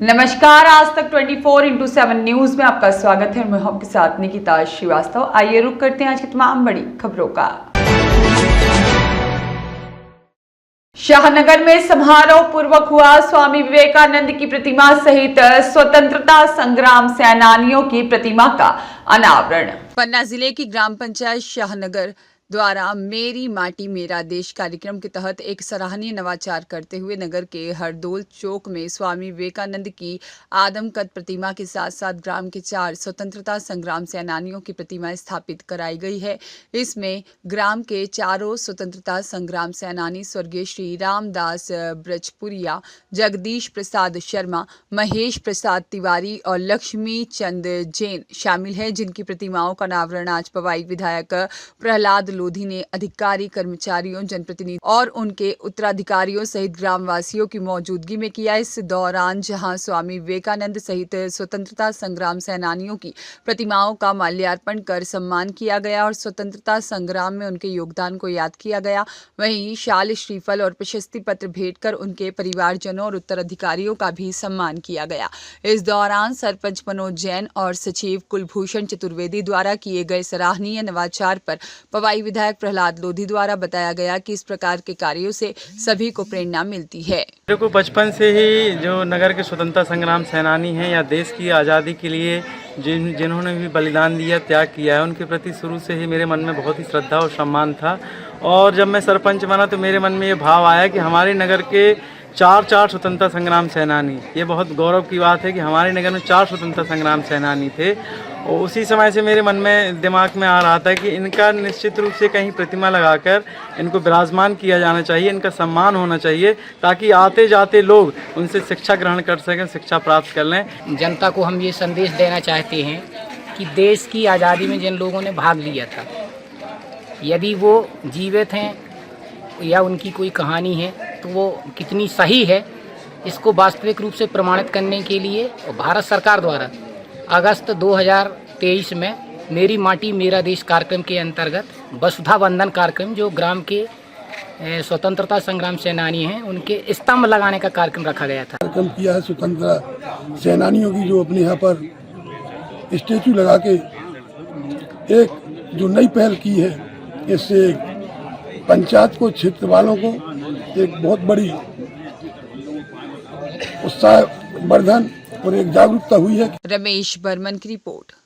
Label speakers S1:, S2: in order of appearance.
S1: नमस्कार, आज तक 24/7 न्यूज में आपका स्वागत है। मैं हूं आपके साथ निकिता श्रीवास्तव। आइए रुक करते हैं आज की तमाम बड़ी खबरों का। शाहनगर में समारोह पूर्वक हुआ स्वामी विवेकानंद की प्रतिमा सहित स्वतंत्रता संग्राम सेनानियों की प्रतिमा का अनावरण। पन्ना जिले की ग्राम पंचायत शाहनगर द्वारा मेरी माटी मेरा देश कार्यक्रम के तहत एक सराहनीय नवाचार करते हुए नगर के हरदोल चौक में स्वामी विवेकानंद की आदमकद प्रतिमा के साथ साथ ग्राम के 4 स्वतंत्रता संग्राम सेनानियों की प्रतिमा स्थापित कराई गई है। इसमें ग्राम के चारों स्वतंत्रता संग्राम सेनानी स्वर्गीय श्री रामदास ब्रजपुरिया, जगदीश प्रसाद शर्मा, महेश प्रसाद तिवारी और लक्ष्मी चंद जैन शामिल है, जिनकी प्रतिमाओं का अनावरण आज पवाई विधायक प्रहलाद लोधी ने अधिकारी, कर्मचारियों, जनप्रतिनिधि और उनके उत्तराधिकारियों सहित ग्रामवासियों की मौजूदगी में किया। इस दौरान जहां स्वामी विवेकानंद सहित स्वतंत्रता संग्राम सेनानियों की प्रतिमाओं का माल्यार्पण कर सम्मान किया गया और स्वतंत्रता संग्राम में उनके योगदान को याद किया गया। वहीं शाल, श्रीफल और प्रशस्ति पत्र भेंट कर उनके परिवारजनों और उत्तराधिकारियों का भी सम्मान किया गया। इस दौरान सरपंच मनोज जैन और सचिव कुलभूषण चतुर्वेदी द्वारा किए गए सराहनीय नवाचार पर पवाई विधायक प्रहलाद लोधी द्वारा बताया गया कि इस प्रकार के कार्यों से सभी को प्रेरणा मिलती है।
S2: मेरे को बचपन से ही जो नगर के स्वतंत्रता संग्राम सेनानी हैं या देश की आज़ादी के लिए जिन्होंने भी बलिदान दिया, त्याग किया है, उनके प्रति शुरू से ही मेरे मन में बहुत ही श्रद्धा और सम्मान था। और जब मैं सरपंच बना तो मेरे मन में ये भाव आया कि हमारे नगर के 4 स्वतंत्रता संग्राम सेनानी, ये बहुत गौरव की बात है कि हमारे नगर में 4 स्वतंत्रता संग्राम सेनानी थे। और उसी समय से मेरे मन में दिमाग में आ रहा था कि इनका निश्चित रूप से कहीं प्रतिमा लगाकर इनको विराजमान किया जाना चाहिए, इनका सम्मान होना चाहिए, ताकि आते जाते लोग उनसे शिक्षा ग्रहण कर सकें, शिक्षा प्राप्त कर लें।
S3: जनता को हम ये संदेश देना चाहते हैं कि देश की आज़ादी में जिन लोगों ने भाग लिया था, यदि वो जीवित हैं या उनकी कोई कहानी है तो वो कितनी सही है, इसको वास्तविक रूप से प्रमाणित करने के लिए भारत सरकार द्वारा अगस्त 2023 में मेरी माटी मेरा देश कार्यक्रम के अंतर्गत वसुधा वंदन कार्यक्रम, जो ग्राम के स्वतंत्रता संग्राम सेनानी हैं, उनके स्तंभ लगाने का कार्यक्रम रखा गया था।
S4: कार्यक्रम किया है स्वतंत्रता सेनानियों की, जो अपने यहाँ पर स्टेचू लगा के एक जो नई पहल की है, इससे पंचायत को, क्षेत्र वालों को एक बहुत बड़ी उत्साह वर्धन और एक जागरूकता हुई है।
S1: रमेश बर्मन की रिपोर्ट।